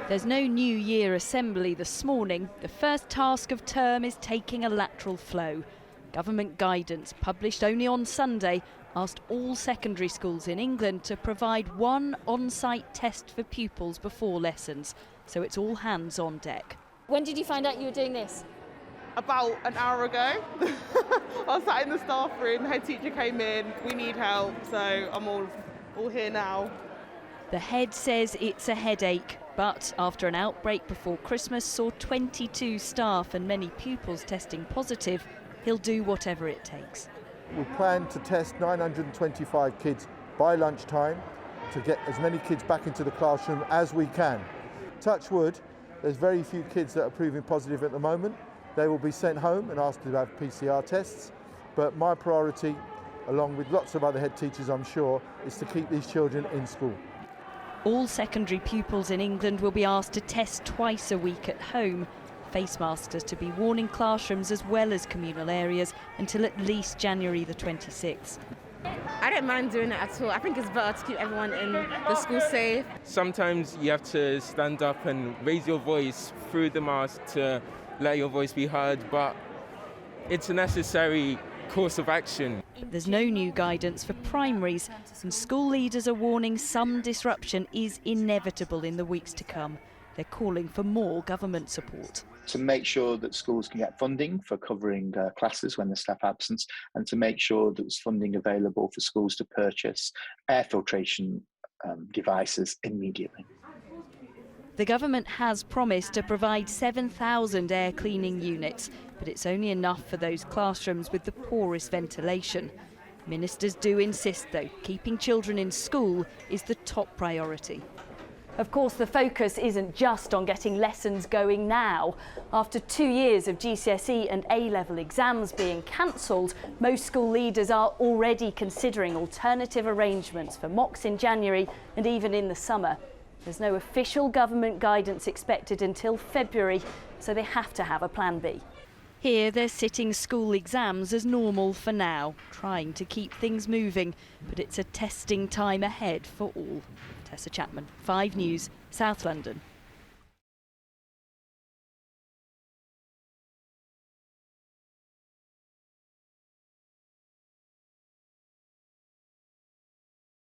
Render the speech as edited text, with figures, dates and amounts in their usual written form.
There's no New Year assembly this morning. The first task of term is taking a lateral flow. Government guidance, published only on Sunday, asked all secondary schools in England to provide one on-site test for pupils before lessons. So it's all hands on deck. When did you find out you were doing this? About an hour ago. I was sat in the staff room, the head teacher came in, we need help, so I'm all here now. The head says it's a headache, but after an outbreak before Christmas saw 22 staff and many pupils testing positive, he'll do whatever it takes. We plan to test 925 kids by lunchtime to get as many kids back into the classroom as we can. Touch wood, there's very few kids that are proving positive at the moment. They will be sent home and asked to have PCR tests, but my priority, along with lots of other head teachers I'm sure, is to keep these children in school. All secondary pupils in England will be asked to test twice a week at home. Face masks are to be worn in classrooms as well as communal areas until at least January the 26th. I don't mind doing it at all. I think it's better to keep everyone in the school safe. Sometimes you have to stand up and raise your voice through the mask to let your voice be heard, but it's a necessary course of action. There's no new guidance for primaries, and school leaders are warning some disruption is inevitable in the weeks to come. They're calling for more government support. To make sure that schools can get funding for covering classes when there's staff absence, and to make sure that there's funding available for schools to purchase air filtration devices immediately. The government has promised to provide 7,000 air cleaning units, but it's only enough for those classrooms with the poorest ventilation. Ministers do insist, though, keeping children in school is the top priority. Of course, the focus isn't just on getting lessons going now. After 2 years of GCSE and A-level exams being cancelled, most school leaders are already considering alternative arrangements for mocks in January and even in the summer. There's no official government guidance expected until February, so they have to have a plan B. Here, they're sitting school exams as normal for now, trying to keep things moving, but it's a testing time ahead for all. Tessa Chapman, 5 News, South London.